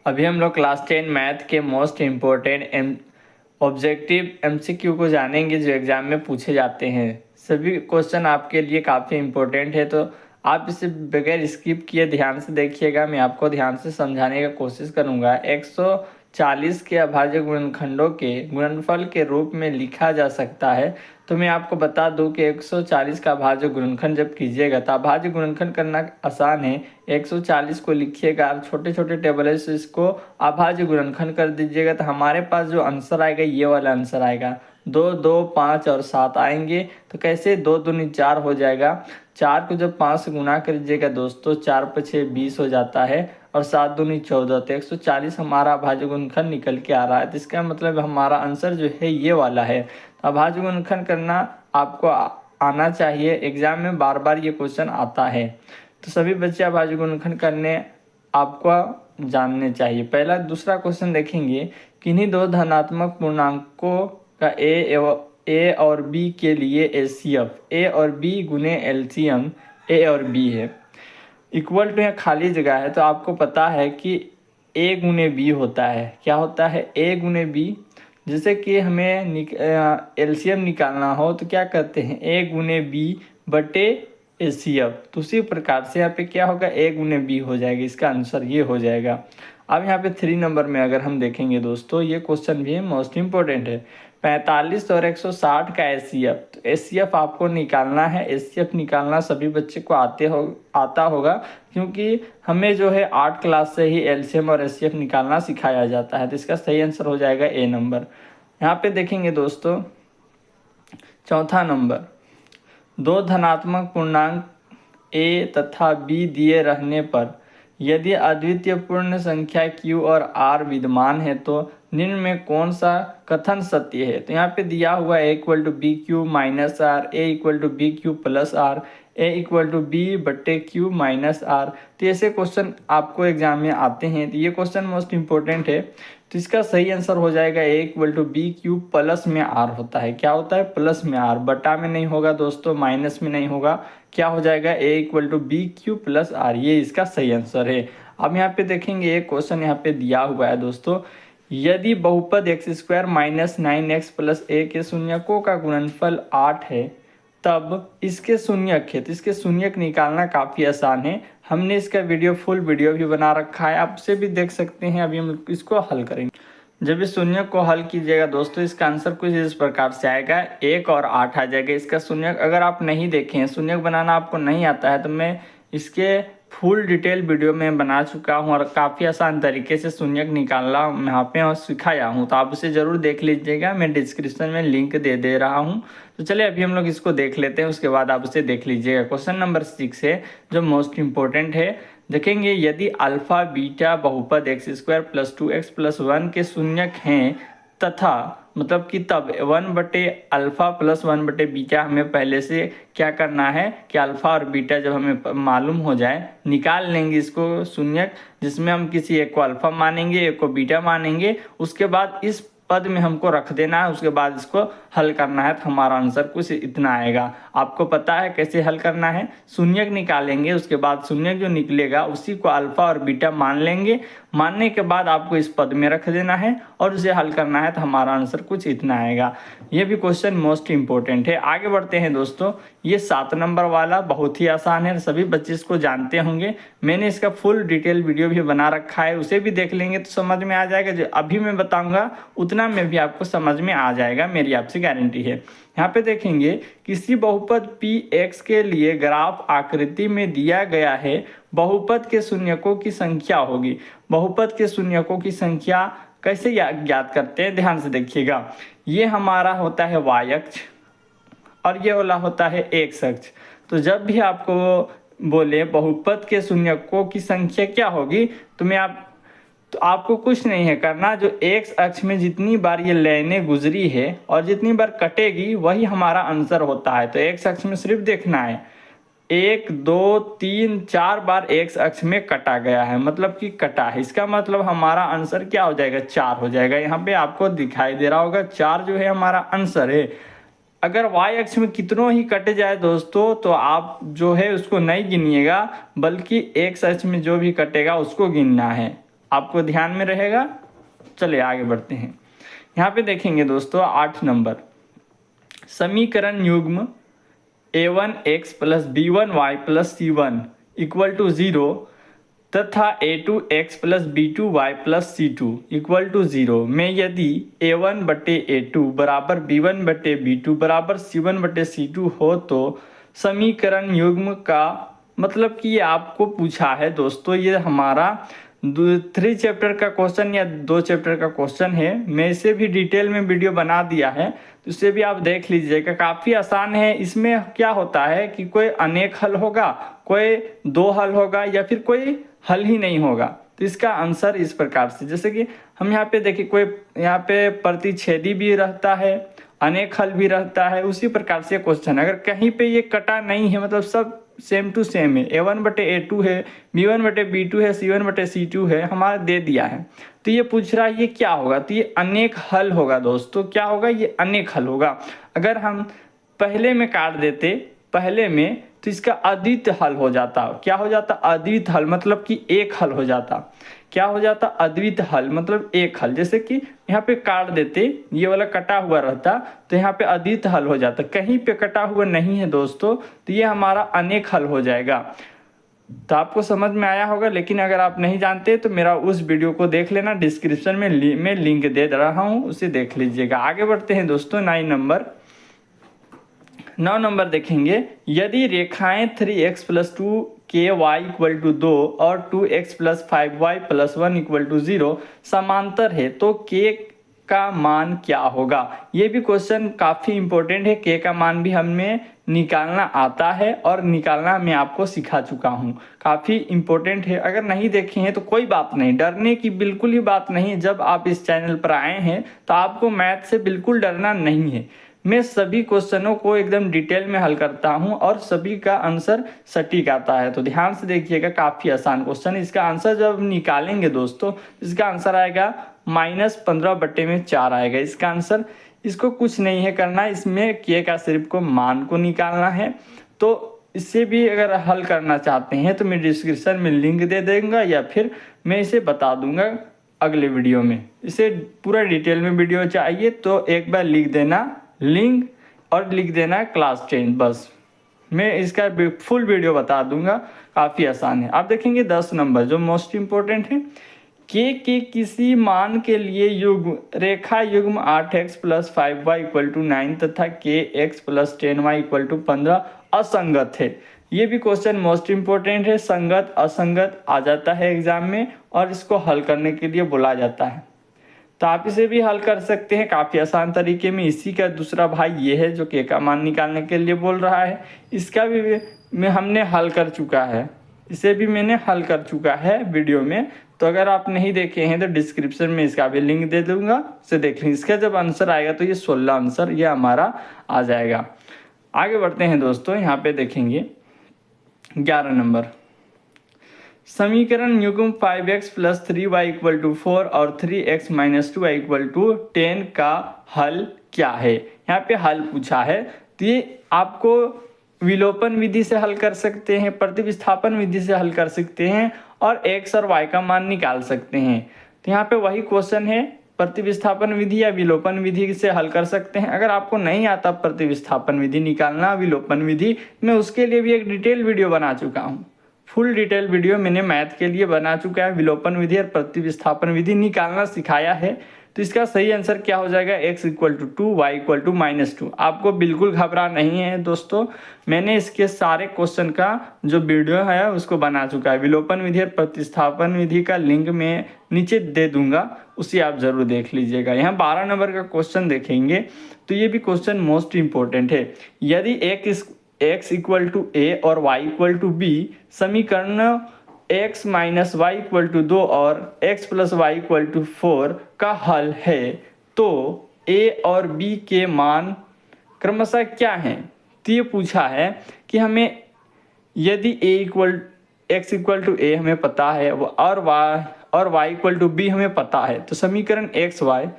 अभी हम लोग क्लास 10 मैथ के मोस्ट इम्पोर्टेंट ऑब्जेक्टिव एमसीक्यू को जानेंगे जो एग्जाम में पूछे जाते हैं। सभी क्वेश्चन आपके लिए काफ़ी इम्पोर्टेंट है, तो आप इसे बगैर स्किप किए ध्यान से देखिएगा। मैं आपको ध्यान से समझाने का कोशिश करूंगा। 140 के अभाज्य गुणनखंडों के गुणनफल के रूप में लिखा जा सकता है। तो मैं आपको बता दूं कि 140 का अभाज्य गुणनखंड जब कीजिएगा तो अभाज्य गुणनखंड करना आसान है। 140 को लिखिएगा, छोटे छोटे टेबल है, इसको अभाज्य गुणनखंड कर दीजिएगा तो हमारे पास जो आंसर आएगा ये वाला आंसर आएगा। 2, 2, 5 और 7 आएंगे। तो कैसे 2 दूनी 4 हो जाएगा। 4 को जब 5 से गुना करिएगा दोस्तों, 4 × 6 20 हो जाता है और 7 दूनी 14। तो 140 हमारा अभाज्य गुणनखंड निकल के आ रहा है। तो इसका मतलब हमारा आंसर जो है ये वाला है। अभाज्य गुणनखंड करना आपको आना चाहिए, एग्जाम में बार बार ये क्वेश्चन आता है। तो सभी बच्चे अभाज्य गुणनखंड करने आपको जानने चाहिए। पहला दूसरा क्वेश्चन देखेंगे, किन्हीं दो धनात्मक पूर्णांकों का ए और बी के लिए एचसीएफ ए और बी गुने एलसीएम ए और बी है इक्वल टू, यहाँ खाली जगह है तो आपको पता है कि ए गुने बी होता है। क्या होता है? ए गुने बी। जैसे कि हमें एलसीएम निकालना हो तो क्या करते हैं? ए गुने बी बटे एचसीएफ। तो उसी प्रकार से यहाँ पे क्या होगा? ए गुने बी हो जाएगा। इसका आंसर ये हो जाएगा। अब यहाँ पे 3 नंबर में अगर हम देखेंगे दोस्तों, ये क्वेश्चन भी मोस्ट इम्पोर्टेंट है। 45 और 160 का एचसीएफ। तो एचसीएफ आपको निकालना है। एचसीएफ निकालना सभी बच्चे को आता होगा, क्योंकि हमें जो है 8 क्लास से ही एलसीएम और एचसीएफ निकालना सिखाया जाता है। तो इसका सही आंसर हो जाएगा ए नंबर। यहाँ पे देखेंगे दोस्तों, चौथा नंबर, दो धनात्मक पूर्णांक ए तथा बी दिए रहने पर यदि अद्वितीय पूर्ण संख्या q और r विद्यमान है तो निम्न में कौन सा कथन सत्य है? तो यहाँ पे दिया हुआ है equal to B Q minus R, A equal to B Q plus R, A equal to B बटे क्यू माइनस आर। तो ऐसे क्वेश्चन आपको एग्जाम में आते हैं। तो ये क्वेश्चन मोस्ट इंपॉर्टेंट है। तो इसका सही आंसर हो जाएगा A equal to B Q plus में आर होता है। क्या होता है? प्लस में आर। बटा में नहीं होगा दोस्तों, माइनस में नहीं होगा। क्या हो जाएगा? A equal to B Q plus R. ये इसका सही आंसर है। अब यहाँ पे देखेंगे एक क्वेश्चन यहाँ पे दिया हुआ है दोस्तों, यदि बहुपद x² माइनस 9x प्लस ए के शून्यकों का गुणनफल 8 है तब इसके शून्यक है। तो इसके शून्यक निकालना काफ़ी आसान है। हमने इसका फुल वीडियो भी बना रखा है, आप उसे भी देख सकते हैं। अभी हम इसको हल करेंगे। जब इस शून्यक को हल कीजिएगा दोस्तों, इसका आंसर कुछ इस प्रकार से आएगा, 1 और 8 आ जाएगा इसका शून्यक। अगर आप नहीं देखे हैं, शून्यक बनाना आपको नहीं आता है, तो मैं इसके फुल डिटेल वीडियो में बना चुका हूँ और काफ़ी आसान तरीके से शून्यक निकालना यहाँ पे और सिखाया हूँ। तो आप उसे ज़रूर देख लीजिएगा, मैं डिस्क्रिप्शन में लिंक दे रहा हूँ। तो चलिए अभी हम लोग इसको देख लेते हैं, उसके बाद आप उसे देख लीजिएगा। क्वेश्चन नंबर 6 है जो मोस्ट इंपॉर्टेंट है। देखेंगे, यदि अल्फा बीटा बहुपद x² + 2x + 1 के शून्यक हैं तथा मतलब कि तब 1/अल्फा + 1/बीटा हमें पहले से क्या करना है कि अल्फा और बीटा जब हमें मालूम हो जाए, निकाल लेंगे इसको शून्यक, जिसमें हम किसी एक को अल्फा मानेंगे, एक को बीटा मानेंगे। उसके बाद इस पद में हमको रख देना है, उसके बाद इसको हल करना है। तो हमारा आंसर कुछ इतना आएगा। आपको पता है कैसे हल करना है? शून्यक निकालेंगे, उसके बाद शून्यक जो निकलेगा उसी को अल्फा और बीटा मान लेंगे। मानने के बाद आपको इस पद में रख देना है और उसे हल करना है। तो हमारा आंसर कुछ इतना आएगा। ये भी क्वेश्चन मोस्ट इंपॉर्टेंट है। आगे बढ़ते हैं दोस्तों। ये 7 नंबर वाला बहुत ही आसान है, सभी बच्चे इसको जानते होंगे। मैंने इसका फुल डिटेल वीडियो भी बना रखा है, उसे भी देख लेंगे तो समझ में आ जाएगा। जो अभी मैं बताऊंगा उतना में भी आपको समझ में आ जाएगा, मेरी आपसे गारंटी है। यहाँ पे देखेंगे, किसी बहुपद Px के लिए ग्राफ आकृति में दिया गया है, बहुपद के शून्यकों की संख्या होगी। बहुपद के शून्यकों की संख्या कैसे ज्ञात करते हैं? ध्यान से देखिएगा। ये हमारा होता है y अक्ष और ये वाला होता है x अक्ष। तो जब भी आपको बोले बहुपद के शून्यकों की संख्या क्या होगी, तो आपको कुछ नहीं है करना। जो x अक्ष में जितनी बार ये लाइनें गुजरी है और जितनी बार कटेगी वही हमारा आंसर होता है। तो x अक्ष में सिर्फ देखना है, 1 2 3 4 बार x अक्ष में कटा गया है, मतलब कि कटा है। इसका मतलब हमारा आंसर क्या हो जाएगा? 4 हो जाएगा। यहाँ पे आपको दिखाई दे रहा होगा 4 जो है हमारा आंसर है। अगर y अक्ष में कितनों ही कट जाए दोस्तों तो आप जो है उसको नहीं गिनिएगा, बल्कि x अक्ष में जो भी कटेगा उसको गिनना है। आपको ध्यान में रहेगा। चलिए आगे बढ़ते हैं। यहाँ पे देखेंगे दोस्तों 8 नंबर, समीकरण युग्म a1x plus b1y plus c1 equal to 0 तथा a2x plus b2y plus c2 equal to 0 में यदि a1 बटे a2 बराबर b1 बटे b2 बराबर c1 बटे c2 हो तो समीकरण युग्म का मतलब कि ये आपको पूछा है दोस्तों। ये हमारा 3 चैप्टर का क्वेश्चन या 2 चैप्टर का क्वेश्चन है। मैं इसे भी डिटेल में वीडियो बना दिया है, तो इसे भी आप देख लीजिएगा, काफ़ी आसान है। इसमें क्या होता है कि कोई अनेक हल होगा, कोई 2 हल होगा या फिर कोई हल ही नहीं होगा। तो इसका आंसर इस प्रकार से, जैसे कि हम यहाँ पे देखिए, कोई यहाँ पे प्रतिच्छेदी भी रहता है, अनेक हल भी रहता है, उसी प्रकार से क्वेश्चन अगर कहीं पे ये कटा नहीं है, मतलब सब सेम टू सेम है, a1 बटे a2 है, b1 बटे b2 है, c1 बटे c2 है, हमारा दे दिया है, तो ये पूछ रहा है ये क्या होगा, तो ये अनेक हल होगा दोस्तों। क्या होगा, ये अनेक हल होगा। अगर हम पहले में काट देते, पहले में, तो इसका अद्वितीय हल हो जाता। क्या हो जाता, अद्वितीय हल, मतलब कि एक हल हो जाता। क्या हो जाता, अद्वितीय हल मतलब एक हल। जैसे कि यहाँ पे काट देते, ये वाला कटा हुआ रहता, तो यहाँ पे अद्वितीय हल हो जाता। कहीं पे कटा हुआ नहीं है दोस्तों, तो ये हमारा अनेक हल हो जाएगा। तो आपको समझ में आया होगा, लेकिन अगर आप नहीं जानते तो मेरा उस वीडियो को देख लेना, डिस्क्रिप्शन में मैं लिंक दे रहा हूँ, उसे देख लीजिएगा। आगे बढ़ते हैं दोस्तों 9 नंबर देखेंगे, यदि रेखाएं 3x plus 2ky equal to 2 और 2x plus 5y plus 1 equal to 0 समांतर है तो k का मान क्या होगा। ये भी क्वेश्चन काफ़ी इंपॉर्टेंट है। k का मान भी हमें निकालना आता है और निकालना मैं आपको सिखा चुका हूँ, काफ़ी इंपॉर्टेंट है। अगर नहीं देखे हैं तो कोई बात नहीं, डरने की बिल्कुल ही बात नहीं है। जब आप इस चैनल पर आए हैं तो आपको मैथ से बिल्कुल डरना नहीं है। मैं सभी क्वेश्चनों को एकदम डिटेल में हल करता हूं और सभी का आंसर सटीक आता है। तो ध्यान से देखिएगा, काफ़ी आसान क्वेश्चन। इसका आंसर जब निकालेंगे दोस्तों, इसका आंसर आएगा -15/4 आएगा इसका आंसर। इसको कुछ नहीं है करना, इसमें के का सिर्फ को मान को निकालना है। तो इससे भी अगर हल करना चाहते हैं तो मैं डिस्क्रिप्शन में लिंक दे दूँगा या फिर मैं इसे बता दूँगा अगले वीडियो में। इसे पूरा डिटेल में वीडियो चाहिए तो एक बार लिख देना लिंक और लिख देना क्लास 10, बस मैं इसका फुल वीडियो बता दूंगा। काफ़ी आसान है। आप देखेंगे 10 नंबर जो मोस्ट इम्पोर्टेंट है, के किसी मान के लिए युग्म रेखा युग्म 8x plus 5y equal to 9 तथा kx plus 10y equal to 15 असंगत है। ये भी क्वेश्चन मोस्ट इम्पोर्टेंट है। संगत असंगत आ जाता है एग्जाम में और इसको हल करने के लिए बोला जाता है। तो आप इसे भी हल कर सकते हैं काफ़ी आसान तरीके में। इसी का दूसरा भाई ये है जो के का मान निकालने के लिए बोल रहा है, इसका भी हमने हल कर चुका है, इसे भी मैंने हल कर चुका है वीडियो में। तो अगर आप नहीं देखे हैं तो डिस्क्रिप्शन में इसका भी लिंक दे दूंगा, उसे देख लें। इसका जब आंसर आएगा तो ये 16 आंसर ये हमारा आ जाएगा। आगे बढ़ते हैं दोस्तों, यहाँ पे देखेंगे 11 नंबर, समीकरण युग्म 5x plus 3y equal to 4 और 3x minus 2y equal to 10 का हल क्या है। यहाँ पे हल पूछा है, तो ये आपको विलोपन विधि से हल कर सकते हैं, प्रतिस्थापन विधि से हल कर सकते हैं और x और y का मान निकाल सकते हैं। तो यहाँ पे वही क्वेश्चन है, प्रतिस्थापन विधि या विलोपन विधि से हल कर सकते हैं। अगर आपको नहीं आता प्रतिस्थापन विधि निकालना, विलोपन विधि, मैं उसके लिए भी एक डिटेल वीडियो बना चुका हूँ। फुल डिटेल वीडियो मैंने मैथ के लिए बना चुका है। विलोपन विधि और प्रतिस्थापन विधि निकालना सिखाया है। तो इसका सही आंसर क्या हो जाएगा, x equal to 2 y equal to -2। आपको बिल्कुल घबरा नहीं है दोस्तों, मैंने इसके सारे क्वेश्चन का जो वीडियो है उसको बना चुका है। विलोपन विधि और प्रतिस्थापन विधि का लिंक मैं नीचे दे दूंगा, उसे आप जरूर देख लीजिएगा। यहाँ 12 नंबर का क्वेश्चन देखेंगे तो ये भी क्वेश्चन मोस्ट इंपॉर्टेंट है। यदि x इक्वल टू a और y इक्वल टू b समीकरण x minus y equal to 2 और x plus y equal to 4 का हल है तो a और b के मान क्रमशः क्या हैं। तो ये पूछा है कि हमें यदि x इक्वल टू a हमें पता है और y इक्वल टू b हमें पता है, तो समीकरण x y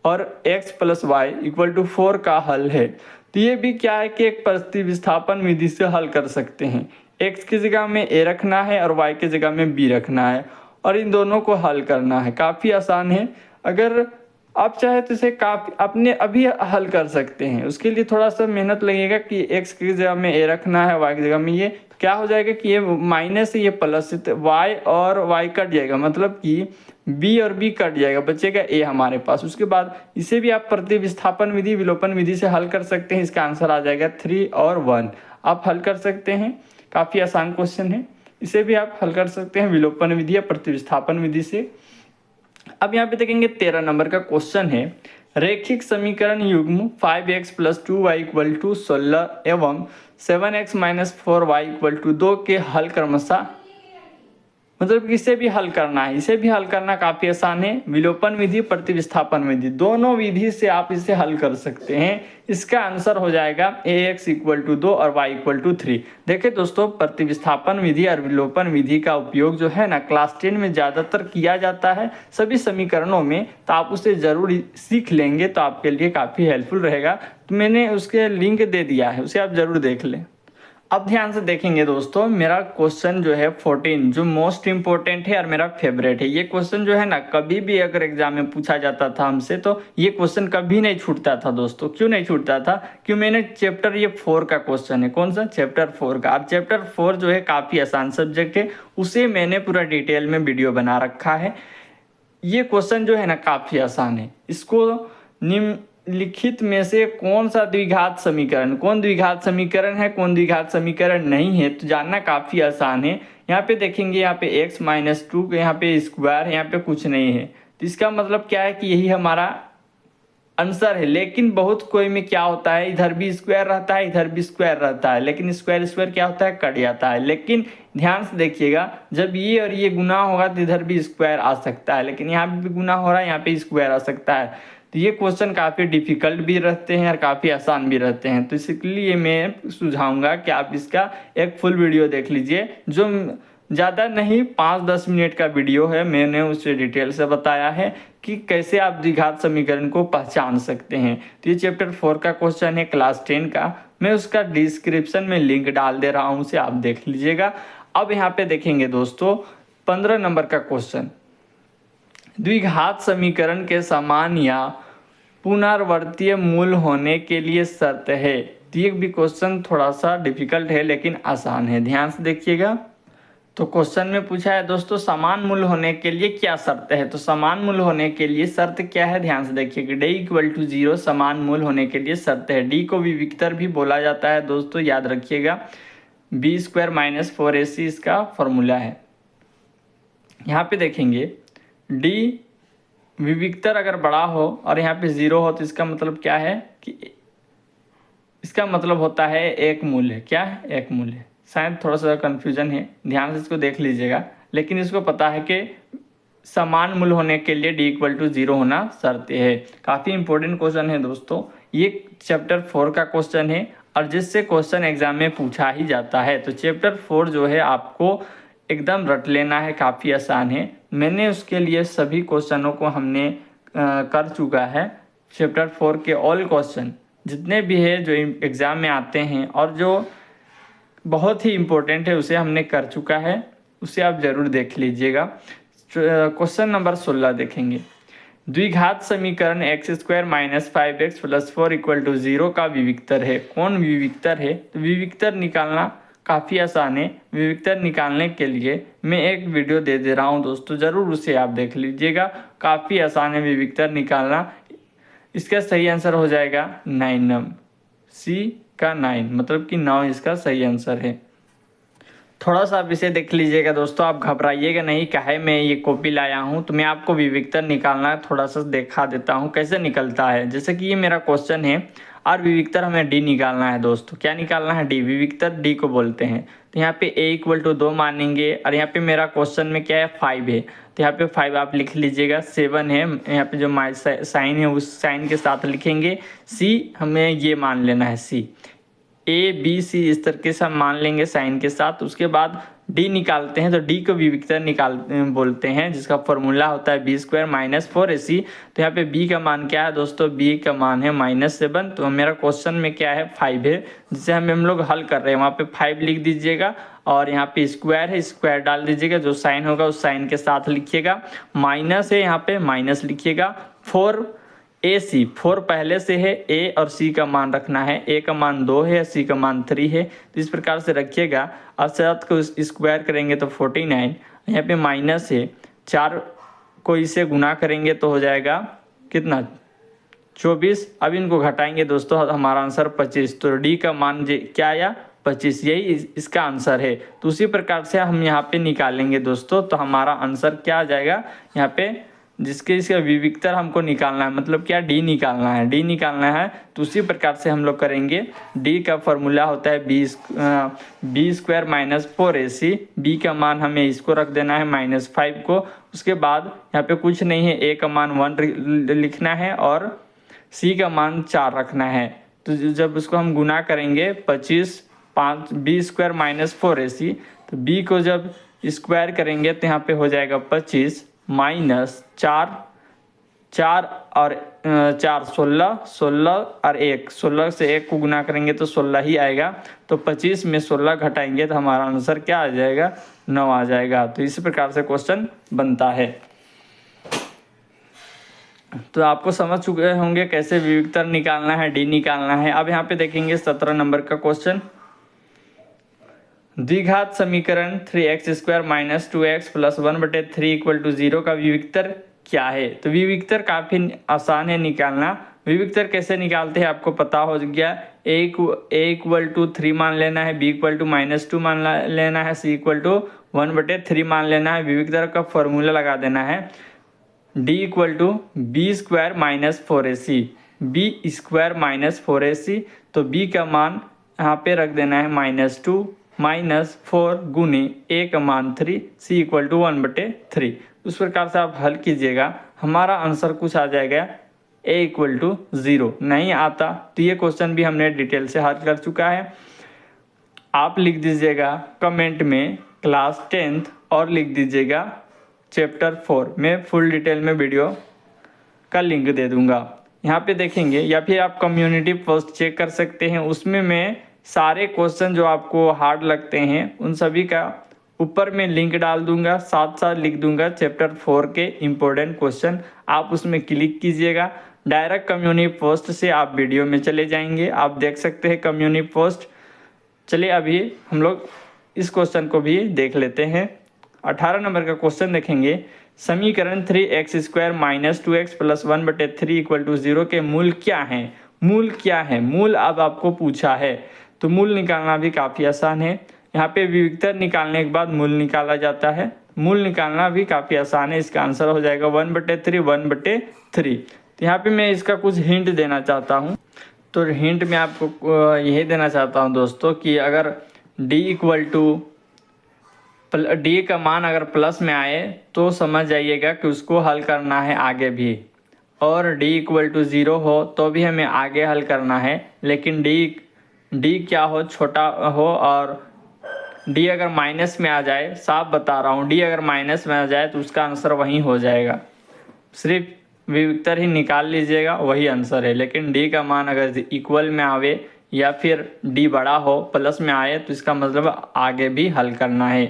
और x plus y equal to 4 का हल है। तो ये भी क्या है कि एक प्रतिस्थापन विधि से हल कर सकते हैं। x की जगह में a रखना है और y की जगह में b रखना है और इन दोनों को हल करना है। काफ़ी आसान है, अगर आप चाहे तो इसे काफ़ी अपने अभी हल कर सकते हैं। उसके लिए थोड़ा सा मेहनत लगेगा कि x की जगह में a रखना है, y की जगह में ये, तो क्या हो जाएगा कि ये माइनस ये प्लस, तो y और y कट जाएगा, मतलब कि b और b कट जाएगा, बचेगा a हमारे पास। उसके बाद इसे भी आप प्रतिस्थापन विधि, विलोपन विधि से हल कर सकते हैं। इसका आंसर आ जाएगा 3 और 1। आप हल कर सकते हैं, काफ़ी आसान क्वेश्चन है। इसे भी आप हल कर सकते हैं विलोपन विधि या प्रतिस्थापन विधि से। अब यहाँ पे देखेंगे 13 नंबर का क्वेश्चन है, रैखिक समीकरण युग्म 5x + 2y = 16 एवं 7x - 4y = 2 के हल क्रमशः, मतलब इसे भी हल करना है। इसे भी हल करना काफ़ी आसान है, विलोपन विधि, प्रतिस्थापन विधि, दोनों विधि से आप इसे हल कर सकते हैं। इसका आंसर हो जाएगा ax = 2 और y = 3। देखिए दोस्तों, प्रतिस्थापन विधि और विलोपन विधि का उपयोग जो है ना क्लास 10 में ज़्यादातर किया जाता है सभी समीकरणों में, तो आप उसे ज़रूर सीख लेंगे तो आपके लिए काफ़ी हेल्पफुल रहेगा। तो मैंने उसके लिंक दे दिया है, उसे आप ज़रूर देख लें। अब ध्यान से देखेंगे दोस्तों, मेरा क्वेश्चन जो है 14 जो मोस्ट इंपॉर्टेंट है और मेरा फेवरेट है। ये क्वेश्चन जो है ना कभी भी अगर एग्जाम में पूछा जाता था हमसे, तो ये क्वेश्चन कभी नहीं छूटता था दोस्तों। क्यों नहीं छूटता था? क्यों, मैंने चैप्टर ये 4 का क्वेश्चन है। कौन सा? चैप्टर 4 का। और चैप्टर 4 जो है काफ़ी आसान सब्जेक्ट है, उसे मैंने पूरा डिटेल में वीडियो बना रखा है। ये क्वेश्चन जो है ना काफ़ी आसान है। इसको निम्नलिखित में से कौन सा द्विघात समीकरण, कौन द्विघात समीकरण है, कौन द्विघात समीकरण नहीं है, तो जानना काफ़ी आसान है। यहाँ पे देखेंगे, यहाँ पे x - 2 यहाँ पे स्क्वायर है, यहाँ पे कुछ नहीं है, तो इसका मतलब क्या है कि यही हमारा आंसर है। लेकिन बहुत कोई में क्या होता है, इधर भी स्क्वायर रहता है, इधर भी स्क्वायर रहता है, लेकिन स्क्वायर स्क्वायर क्या होता है, कट जाता है। लेकिन ध्यान से देखिएगा, जब ये और ये गुना होगा तो इधर भी स्क्वायर आ सकता है, लेकिन यहाँ भी गुना हो रहा है, यहाँ पे स्क्वायर आ सकता है। तो ये क्वेश्चन काफ़ी डिफिकल्ट भी रहते हैं और काफ़ी आसान भी रहते हैं। तो इसलिए मैं सुझाऊंगा कि आप इसका एक फुल वीडियो देख लीजिए, जो ज़्यादा नहीं 5-10 मिनट का वीडियो है। मैंने उसे डिटेल से बताया है कि कैसे आप द्विघात समीकरण को पहचान सकते हैं। तो ये चैप्टर 4 का क्वेश्चन है क्लास 10 का, मैं उसका डिस्क्रिप्शन में लिंक डाल दे रहा हूँ, उसे आप देख लीजिएगा। अब यहाँ पे देखेंगे दोस्तों 15 नंबर का क्वेश्चन, द्विघात समीकरण के समान या पुनरावर्तीय मूल होने के लिए शर्त है। तो ये भी क्वेश्चन थोड़ा सा डिफिकल्ट है लेकिन आसान है, ध्यान से देखिएगा। तो क्वेश्चन में पूछा है दोस्तों, समान मूल होने के लिए क्या शर्त है। तो समान मूल होने के लिए शर्त क्या है, ध्यान से देखिएगा। d = 0 समान मूल होने के लिए शर्त है। d को विविक्तर भी बोला जाता है दोस्तों, याद रखिएगा। b² - 4ac इसका फॉर्मूला है। यहाँ पे देखेंगे d विविक्तर अगर बड़ा हो और यहाँ पे 0 हो तो इसका मतलब क्या है कि इसका मतलब होता है एक मूल है। क्या है? एक मूल है। शायद थोड़ा सा कन्फ्यूजन है, ध्यान से इसको देख लीजिएगा। लेकिन इसको पता है कि समान मूल होने के लिए d = 0 होना शर्त है। काफ़ी इंपॉर्टेंट क्वेश्चन है दोस्तों, ये चैप्टर 4 का क्वेश्चन है और जिससे क्वेश्चन एग्जाम में पूछा ही जाता है। तो चैप्टर 4 जो है आपको एकदम रट लेना है, काफ़ी आसान है। मैंने उसके लिए सभी क्वेश्चनों को हमने कर चुका है। चैप्टर 4 के ऑल क्वेश्चन जितने भी है जो एग्ज़ाम में आते हैं और जो बहुत ही इम्पोर्टेंट है उसे हमने कर चुका है, उसे आप ज़रूर देख लीजिएगा। क्वेश्चन नंबर 16 देखेंगे, द्विघात समीकरण x² - 5x + 4 = 0 का विविक्तर है। कौन विविक्तर है? तो विविक्तर निकालना काफ़ी आसान है। विविक्तर निकालने के लिए मैं एक वीडियो दे दे रहा हूँ दोस्तों, ज़रूर उसे आप देख लीजिएगा। काफ़ी आसान है विविक्तर निकालना। इसका सही आंसर हो जाएगा 9 C का 9, मतलब कि 9 इसका सही आंसर है। थोड़ा सा आप इसे देख लीजिएगा दोस्तों, आप घबराइएगा नहीं, काहे मैं ये कॉपी लाया हूँ। तो मैं आपको विविक्तर निकालना थोड़ा सा दिखा देता हूँ कैसे निकलता है। जैसे कि ये मेरा क्वेश्चन है और विविक्तर हमें d निकालना है दोस्तों। क्या निकालना है? d, विविक्तर d को बोलते हैं। तो यहाँ पे a = 2 मानेंगे और यहाँ पे मेरा क्वेश्चन में क्या है 5 है, तो यहाँ पे 5 आप लिख लीजिएगा। 7 है, यहाँ पे जो साइन है उस साइन के साथ लिखेंगे। c हमें ये मान लेना है, c a b c इस तरीके से हम मान लेंगे साइन के साथ। उसके बाद डी निकालते हैं तो डी को विविक्तर बोलते हैं, जिसका फॉर्मूला होता है b² माइनस 4ac। तो यहाँ पे b का मान क्या है दोस्तों, b का मान है -7। तो मेरा क्वेश्चन में क्या है 5 है, जिसे हम लोग हल कर रहे हैं। वहाँ पे 5 लिख दीजिएगा और यहाँ पे स्क्वायर है, स्क्वायर डाल दीजिएगा, जो साइन होगा उस साइन के साथ लिखिएगा। माइनस है यहाँ पे माइनस लिखिएगा। 4ac, 4 पहले से है, a और c का मान रखना है। a का मान 2 है, c का मान 3 है। तो इस प्रकार से रखिएगा और 7 को स्क्वायर करेंगे तो 49। यहाँ पे माइनस है, 4 को इसे गुना करेंगे तो हो जाएगा कितना 24। अब इनको घटाएंगे दोस्तों, हमारा आंसर 25। तो डी का मान क्या आया 25, यही इसका आंसर है। तो उसी प्रकार से हम यहाँ पे निकालेंगे दोस्तों। तो हमारा आंसर क्या आ जाएगा यहाँ पे, जिसके इसका विविक्तर हमको निकालना है, मतलब क्या डी निकालना है, डी निकालना है। तो उसी प्रकार से हम लोग करेंगे। डी का फॉर्मूला होता है b² माइनस 4ac। बी का मान हमें इसको रख देना है -5 को। उसके बाद यहाँ पे कुछ नहीं है, a का मान 1 लिखना है और c का मान 4 रखना है। तो जब उसको हम गुना करेंगे 25 5 b² माइनस 4ac, तो b को जब स्क्वायर करेंगे तो यहाँ पे हो जाएगा 25 माइनस 4 और 4 16, 16 और 1, 16 से 1 को गुना करेंगे तो 16 ही आएगा। तो 25 में 16 घटाएंगे तो हमारा आंसर क्या आ जाएगा 9 आ जाएगा। तो इसी प्रकार से क्वेश्चन बनता है। तो आपको समझ चुके होंगे कैसे विविक्तर निकालना है, डी निकालना है। अब यहाँ पे देखेंगे 17 नंबर का क्वेश्चन। द्विघात समीकरण 3x² माइनस 2x प्लस 1/3 = 0 का विविक्तर क्या है। तो विविक्तर काफी आसान है निकालना। विविक्तर कैसे निकालते हैं आपको पता हो गया। a = 3 मान लेना है, b = -2 मान लेना है, c = 1/3 मान लेना है। विविक्तर का फॉर्मूला लगा देना है। d = b² minus 4ac, b² minus 4ac। तो b का मान यहाँ पे रख देना है -2 -4 गुने a का मान 3, c = 1/3। उस प्रकार से आप हल कीजिएगा, हमारा आंसर कुछ आ जाएगा a = 0। नहीं आता तो ये क्वेश्चन भी हमने डिटेल से हल कर चुका है। आप लिख दीजिएगा कमेंट में क्लास 10th और लिख दीजिएगा चैप्टर 4 में फुल डिटेल में वीडियो का लिंक दे दूंगा। यहाँ पे देखेंगे, या फिर आप कम्युनिटी पोस्ट चेक कर सकते हैं। उसमें मैं सारे क्वेश्चन जो आपको हार्ड लगते हैं उन सभी का ऊपर में लिंक डाल दूंगा, साथ साथ लिख दूंगा चैप्टर 4 के इम्पोर्टेंट क्वेश्चन। आप उसमें क्लिक कीजिएगा, डायरेक्ट कम्युनिटी पोस्ट से आप वीडियो में चले जाएंगे। आप देख सकते हैं कम्युनिटी पोस्ट। चलिए अभी हम लोग इस क्वेश्चन को भी देख लेते हैं। 18 नंबर का क्वेश्चन देखेंगे। समीकरण 3x² माइनस 2x प्लस 1/3 = 0 के मूल क्या हैं। मूल क्या है, मूल अब आपको पूछा है। तो मूल निकालना भी काफ़ी आसान है। यहाँ पे विविक्तर निकालने के बाद मूल निकाला जाता है। मूल निकालना भी काफ़ी आसान है। इसका आंसर हो जाएगा 1/3 1/3। तो यहाँ पे मैं इसका कुछ हिंट देना चाहता हूँ। तो हिंट में आपको यही देना चाहता हूँ दोस्तों कि अगर d का मान अगर प्लस में आए तो समझ जाइएगा कि उसको हल करना है आगे भी, और d = 0 हो तो भी हमें आगे हल करना है। लेकिन d क्या हो, छोटा हो, और d अगर माइनस में आ जाए, साफ बता रहा हूँ, d अगर माइनस में आ जाए तो उसका आंसर वही हो जाएगा। सिर्फ विविक्तर ही निकाल लीजिएगा, वही आंसर है। लेकिन d का मान अगर इक्वल में आवे या फिर d बड़ा हो, प्लस में आए, तो इसका मतलब आगे भी हल करना है।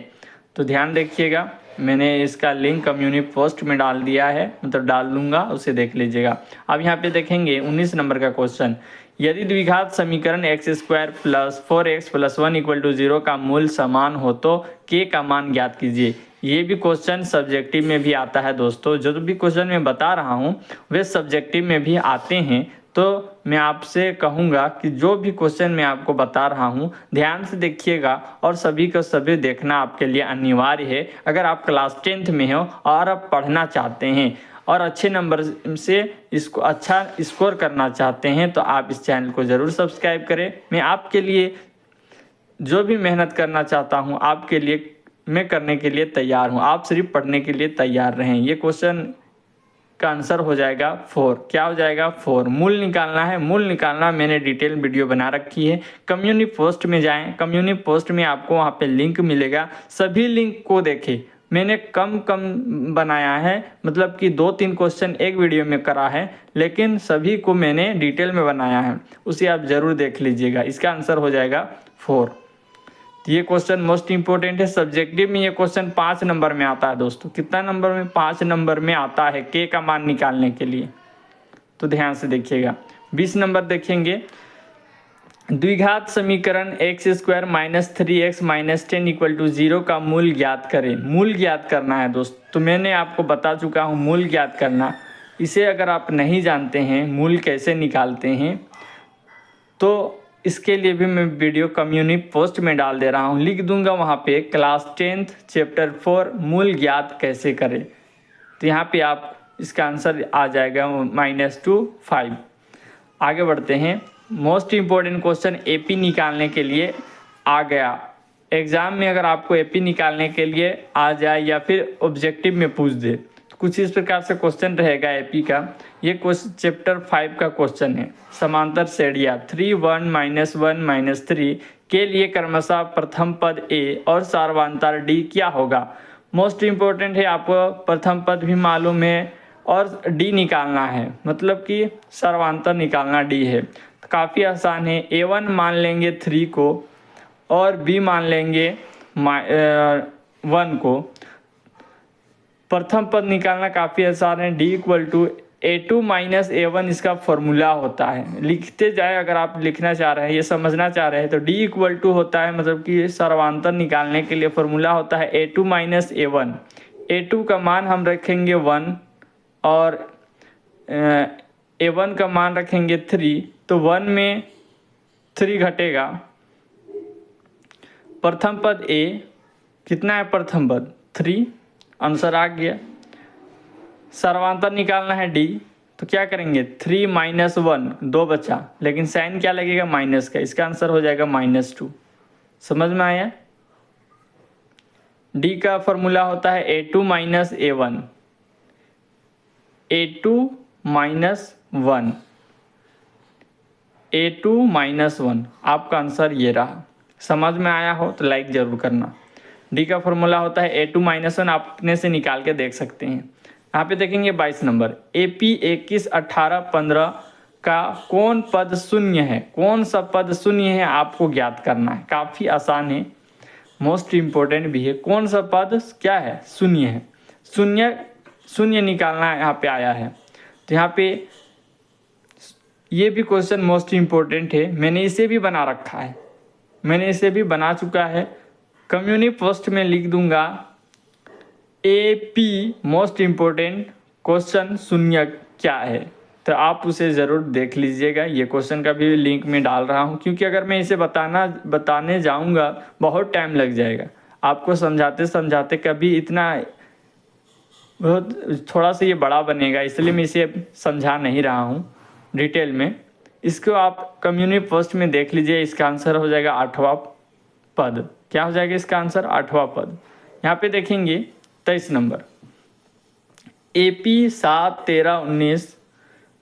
तो ध्यान रखिएगा, मैंने इसका लिंक कम्युनिटी पोस्ट में डाल दिया है, मतलब डाल दूंगा, उसे देख लीजिएगा। अब यहाँ पे देखेंगे 19 नंबर का क्वेश्चन। यदि द्विघात समीकरण x² प्लस 4x प्लस 1 = 0 का मूल समान हो तो k का मान ज्ञात कीजिए। ये भी क्वेश्चन सब्जेक्टिव में भी आता है दोस्तों। जो भी क्वेश्चन मैं बता रहा हूँ वे सब्जेक्टिव में भी आते हैं। तो मैं आपसे कहूँगा कि जो भी क्वेश्चन मैं आपको बता रहा हूँ ध्यान से देखिएगा, और सभी को सभी देखना आपके लिए अनिवार्य है। अगर आप क्लास 10th में हो और आप पढ़ना चाहते हैं और अच्छे नंबर से इसको अच्छा स्कोर करना चाहते हैं तो आप इस चैनल को ज़रूर सब्सक्राइब करें। मैं आपके लिए जो भी मेहनत करना चाहता हूँ आपके लिए मैं करने के लिए तैयार हूँ। आप सिर्फ पढ़ने के लिए तैयार रहें। ये क्वेश्चन का आंसर हो जाएगा 4। क्या हो जाएगा 4। मूल निकालना है, मूल निकालना मैंने डिटेल वीडियो बना रखी है। कम्युनिटी पोस्ट में जाएं, कम्युनिटी पोस्ट में आपको वहाँ पे लिंक मिलेगा, सभी लिंक को देखें। मैंने कम बनाया है, मतलब कि 2-3 क्वेश्चन एक वीडियो में करा है, लेकिन सभी को मैंने डिटेल में बनाया है, उसे आप ज़रूर देख लीजिएगा। इसका आंसर हो जाएगा 4। तो ये क्वेश्चन मोस्ट इंपॉर्टेंट है। सब्जेक्टिव में ये क्वेश्चन 5 नंबर में आता है दोस्तों। कितना नंबर में? 5 नंबर में आता है के का मान निकालने के लिए, तो ध्यान से देखिएगा। 20 नंबर देखेंगे, द्विघात समीकरण x² - 3x - 10 = 0 का मूल ज्ञात करें। मूल ज्ञात करना है दोस्त, तो मैंने आपको बता चुका हूँ मूल ज्ञात करना। इसे अगर आप नहीं जानते हैं मूल कैसे निकालते हैं, तो इसके लिए भी मैं वीडियो कम्युनिटी पोस्ट में डाल दे रहा हूँ, लिख दूंगा वहाँ पे क्लास 10th चैप्टर 4 मूल ज्ञात कैसे करें। तो यहाँ पे आप इसका आंसर आ जाएगा -2 5। आगे बढ़ते हैं। मोस्ट इम्पोर्टेंट क्वेश्चन एपी निकालने के लिए आ गया। एग्ज़ाम में अगर आपको एपी निकालने के लिए आ जाए या फिर ऑब्जेक्टिव में पूछ दे, तो कुछ इस प्रकार से क्वेश्चन रहेगा एपी का। ये क्वेश्चन चैप्टर 5 का क्वेश्चन है। समांतर श्रेणियाँ 3 1 -1 -3 के लिए क्रमशः प्रथम पद ए और सार्वधातुक डी क्या होगा। मोस्ट इम्पोर्टेंट है, आपको प्रथम पद भी मालूम है और डी निकालना है, मतलब कि सार्वधातुक निकालना डी है। तो काफ़ी आसान है। A1 मान लेंगे 3 को और B मान लेंगे 1 को। प्रथम पद निकालना काफ़ी आसान है। D = A2 - A1 इसका फॉर्मूला होता है। लिखते जाए, अगर आप लिखना चाह रहे हैं, ये समझना चाह रहे हैं, तो D = होता है, मतलब कि सार्वधातुक निकालने के लिए फॉर्मूला होता है A2 - A1। A2 का मान हम रखेंगे 1 और A1 का मान रखेंगे 3, तो 1 में 3 घटेगा। प्रथम पद A कितना है? प्रथम पद 3, आंसर आ गया। सार्वधातुक निकालना है D, तो क्या करेंगे 3 - 1 2 बचा, लेकिन साइन क्या लगेगा? माइनस का। इसका आंसर हो जाएगा -2। समझ में आया? D का फॉर्मूला होता है A2 - A1। A2 - 1, A2 - 1 आपका आंसर ये रहा। समझ में आया हो तो लाइक ज़रूर करना। डी का फॉर्मूला होता है A2 - 1, आप अपने से निकाल के देख सकते हैं। यहाँ पे देखेंगे 22 नंबर, AP 21 18 15 का कौन पद शून्य है? कौन सा पद शून्य है आपको ज्ञात करना है। काफ़ी आसान है, मोस्ट इम्पोर्टेंट भी है। कौन सा पद क्या है? शून्य है। शून्य निकालना यहाँ पे आया है। तो यहाँ पे ये भी क्वेश्चन मोस्ट इम्पोर्टेंट है। मैंने इसे भी बना रखा है, मैंने इसे भी बना चुका है। कम्युनिटी पोस्ट में लिख दूंगा AP मोस्ट इम्पोर्टेंट क्वेश्चन शून्य क्या है, तो आप उसे ज़रूर देख लीजिएगा। ये क्वेश्चन का भी लिंक में डाल रहा हूँ, क्योंकि अगर मैं इसे बताने जाऊँगा बहुत टाइम लग जाएगा। आपको समझाते समझाते कभी इतना बहुत थोड़ा सा ये बड़ा बनेगा, इसलिए मैं इसे समझा नहीं रहा हूँ डिटेल में। इसको आप कम्युनिटी पोस्ट में देख लीजिए। इसका आंसर हो जाएगा 8वां पद। क्या हो जाएगा इसका आंसर? 8वां पद। यहाँ पे देखेंगे 23 नंबर, AP 7 13 19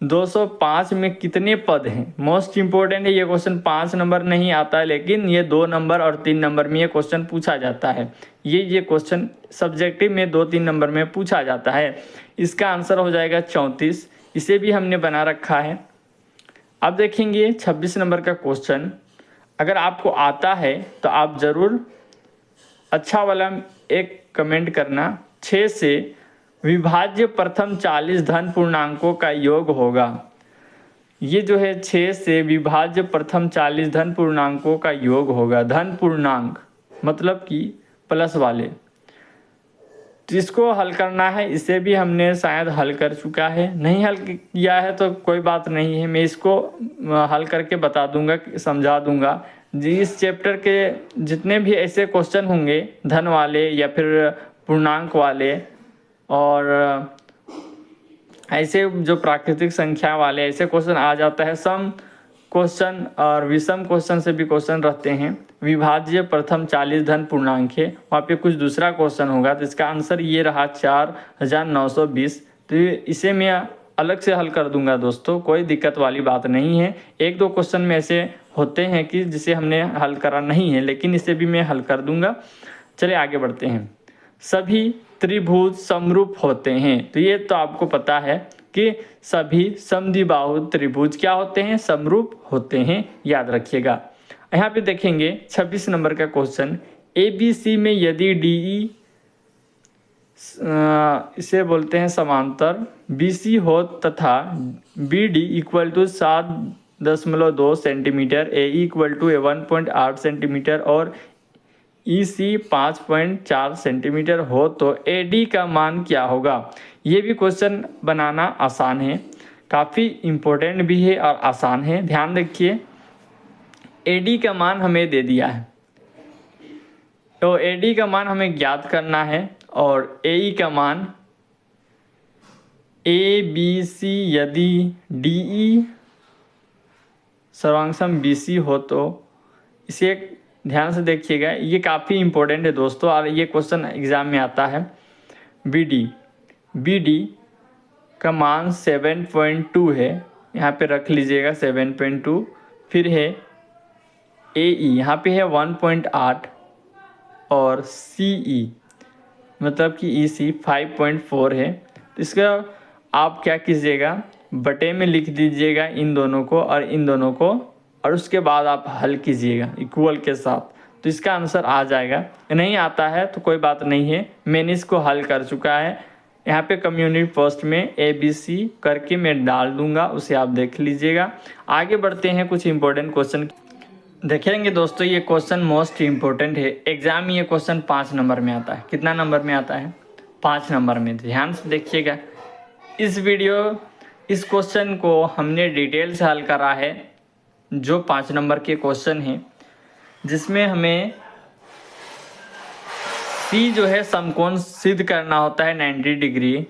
205 में कितने पद हैं? मोस्ट इंपॉर्टेंट है ये क्वेश्चन। 5 नंबर नहीं आता है, लेकिन ये 2 नंबर और 3 नंबर में ये क्वेश्चन पूछा जाता है। ये क्वेश्चन सब्जेक्टिव में 2-3 नंबर में पूछा जाता है। इसका आंसर हो जाएगा 34। इसे भी हमने बना रखा है। अब देखेंगे 26 नंबर का क्वेश्चन। अगर आपको आता है तो आप ज़रूर अच्छा वाला एक कमेंट करना। 6 से विभाज्य प्रथम 40 धन पूर्णांकों का योग होगा। ये जो है 6 से विभाज्य प्रथम 40 धन पूर्णांकों का योग होगा। धन पूर्णांक मतलब कि प्लस वाले, जिसको हल करना है इसे भी हमने शायद हल कर चुका है। नहीं हल किया है तो कोई बात नहीं है, मैं इसको हल करके बता दूंगा, समझा दूंगा। इस चैप्टर के जितने भी ऐसे क्वेश्चन होंगे धन वाले या फिर पूर्णांक वाले और ऐसे जो प्राकृतिक संख्या वाले ऐसे क्वेश्चन आ जाता है। सम क्वेश्चन और विषम क्वेश्चन से भी क्वेश्चन रहते हैं। विभाज्य प्रथम 40 धन पूर्णांक है, वहाँ पे कुछ दूसरा क्वेश्चन होगा। तो इसका आंसर ये रहा 4920। तो इसे मैं अलग से हल कर दूंगा दोस्तों, कोई दिक्कत वाली बात नहीं है। एक दो क्वेश्चन में ऐसे होते हैं कि जिसे हमने हल करा नहीं है, लेकिन इसे भी मैं हल कर दूंगा। चलिए आगे बढ़ते हैं। सभी त्रिभुज समरूप होते हैं, तो ये तो आपको पता है कि सभी समद्विबाहु त्रिभुज क्या होते हैं, समरूप होते हैं, याद रखिएगा। यहाँ पे देखेंगे 26 नंबर का क्वेश्चन, ABC में यदि DE इसे बोलते हैं समांतर BC हो तथा BD equal to 7.2 centimetre, AE equal to 1.8 centimetre और EC 5.4 सेंटीमीटर हो तो AD का मान क्या होगा। ये भी क्वेश्चन बनाना आसान है, काफ़ी इम्पोर्टेंट भी है और आसान है। ध्यान रखिए, AD का मान हमें दे दिया है, तो AD का मान हमें ज्ञात करना है और AE का मान, ABC यदि DE सर्वांगसम BC हो तो इसे ध्यान से देखिएगा, ये काफ़ी इम्पोर्टेंट है दोस्तों और ये क्वेश्चन एग्जाम में आता है। BD का मान 7.2 है, यहाँ पे रख लीजिएगा 7.2। फिर है AE, यहाँ पे है 1.8 और CE मतलब कि EC 5.4 है। तो इसका आप क्या कीजिएगा, बटे में लिख दीजिएगा इन दोनों को और इन दोनों को, और उसके बाद आप हल कीजिएगा इक्वल के साथ, तो इसका आंसर आ जाएगा। नहीं आता है तो कोई बात नहीं है, मैंने इसको हल कर चुका है। यहाँ पे कम्युनिटी पोस्ट में ABC करके मैं डाल दूंगा, उसे आप देख लीजिएगा। आगे बढ़ते हैं, कुछ इंपॉर्टेंट क्वेश्चन देखेंगे दोस्तों। ये क्वेश्चन मोस्ट इम्पोर्टेंट है, एग्जाम में ये क्वेश्चन 5 नंबर में आता है। कितना नंबर में आता है, 5 नंबर में। ध्यान से देखिएगा इस क्वेश्चन को हमने डिटेल से हल करा है, जो 5 नंबर के क्वेश्चन है, जिसमें हमें C जो है समकोण सिद्ध करना होता है 90 डिग्री।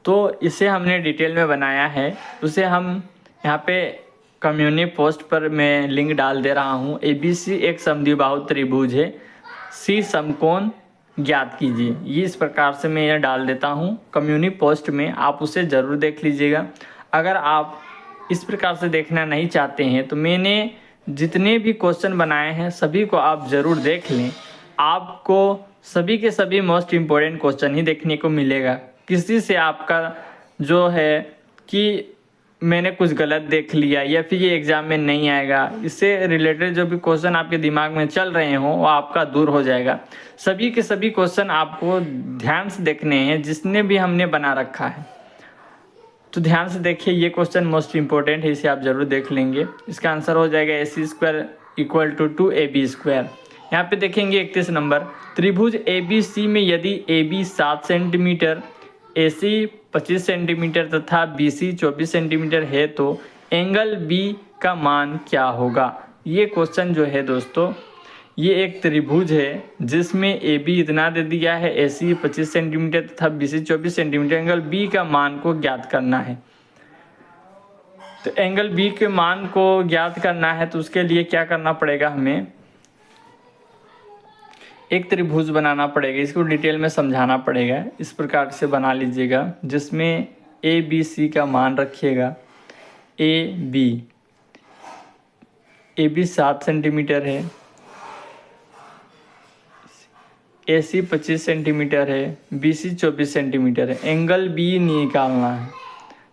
तो इसे हमने डिटेल में बनाया है, उसे हम यहाँ पे कम्युनिटी पोस्ट पर मैं लिंक डाल दे रहा हूँ। ABC एक समद्विबाहु त्रिभुज है, C समकोण ज्ञात कीजिए, ये इस प्रकार से मैं यह डाल देता हूँ कम्युनिटी पोस्ट में, आप उसे ज़रूर देख लीजिएगा। अगर आप इस प्रकार से देखना नहीं चाहते हैं तो मैंने जितने भी क्वेश्चन बनाए हैं सभी को आप ज़रूर देख लें, आपको सभी के सभी मोस्ट इम्पोर्टेंट क्वेश्चन ही देखने को मिलेगा। किसी से आपका जो है कि मैंने कुछ गलत देख लिया या फिर ये एग्ज़ाम में नहीं आएगा, इससे रिलेटेड जो भी क्वेश्चन आपके दिमाग में चल रहे हों वो आपका दूर हो जाएगा। सभी के सभी क्वेश्चन आपको ध्यान से देखने हैं, जिसने भी हमने बना रखा है। तो ध्यान से देखिए, ये क्वेश्चन मोस्ट इम्पोर्टेंट है, इसे आप ज़रूर देख लेंगे। इसका आंसर हो जाएगा AC² इक्वल टू 2AB²। यहाँ पे देखेंगे 31 नंबर, त्रिभुज ABC में यदि AB 7 सेंटीमीटर, AC 25 सेंटीमीटर तथा BC 24 सेंटीमीटर है तो एंगल B का मान क्या होगा। ये क्वेश्चन जो है दोस्तों, ये एक त्रिभुज है जिसमें AB इतना दे दिया है, AC 25 सेंटीमीटर तथा BC 24 सेंटीमीटर, एंगल B का मान को ज्ञात करना है। तो एंगल B के मान को ज्ञात करना है तो उसके लिए क्या करना पड़ेगा, हमें एक त्रिभुज बनाना पड़ेगा, इसको डिटेल में समझाना पड़ेगा। इस प्रकार से बना लीजिएगा जिसमें ABC का मान रखिएगा। AB 7 सेंटीमीटर है, AC 25 सेंटीमीटर है, BC 24 सेंटीमीटर है, एंगल B निकालना है।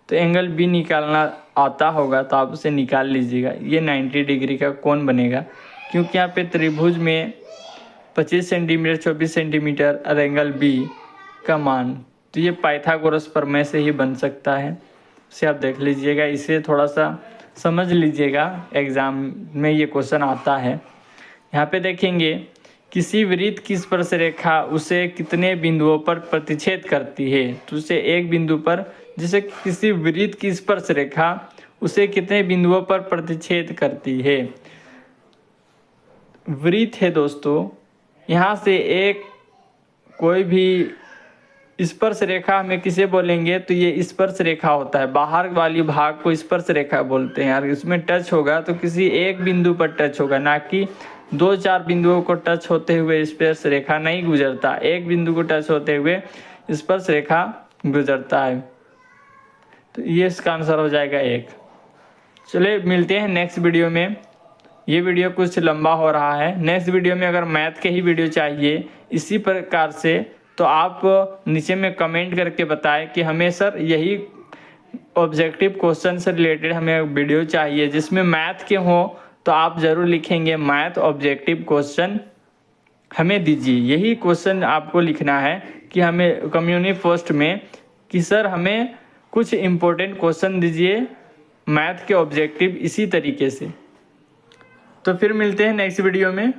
तो एंगल B निकालना आता होगा तो आप उसे निकाल लीजिएगा। ये 90 डिग्री का कोण बनेगा, क्योंकि यहाँ पे त्रिभुज में 25 सेंटीमीटर 24 सेंटीमीटर और एंगल B का मान, तो ये पाइथागोरस प्रमेय से ही बन सकता है। उसे आप देख लीजिएगा, इसे थोड़ा सा समझ लीजिएगा, एग्ज़ाम में ये क्वेश्चन आता है। यहाँ पे देखेंगे किसी वृत्त की स्पर्श रेखा उसे कितने बिंदुओं पर प्रतिच्छेद करती है। तो उसे एक बिंदु पर, जिसे किसी वृत्त की स्पर्श रेखा उसे कितने बिंदुओं पर प्रतिच्छेद करती है। वृत्त है दोस्तों, यहाँ से एक कोई भी स्पर्श रेखा हमें किसे बोलेंगे, तो ये स्पर्श रेखा होता है, बाहर वाली भाग को स्पर्श रेखा बोलते हैं। और इसमें टच होगा तो किसी एक बिंदु पर टच होगा, ना कि 2-4 बिंदुओं को टच होते हुए स्पर्श रेखा नहीं गुजरता, एक बिंदु को टच होते हुए स्पर्श रेखा गुजरता है। तो ये इसका आंसर हो जाएगा 1। चलिए मिलते हैं नेक्स्ट वीडियो में। ये वीडियो कुछ लंबा हो रहा है। नेक्स्ट वीडियो में अगर मैथ के ही वीडियो चाहिए इसी प्रकार से तो आप नीचे में कमेंट करके बताएं कि हमें सर यही ऑब्जेक्टिव क्वेश्चन से रिलेटेड हमें वीडियो चाहिए जिसमें मैथ के हों, तो आप ज़रूर लिखेंगे मैथ ऑब्जेक्टिव क्वेश्चन हमें दीजिए। यही क्वेश्चन आपको लिखना है कि हमें कम्युनिटी पोस्ट में कि सर हमें कुछ इम्पोर्टेंट क्वेश्चन दीजिए मैथ के ऑब्जेक्टिव इसी तरीके से। तो फिर मिलते हैं नेक्स्ट वीडियो में।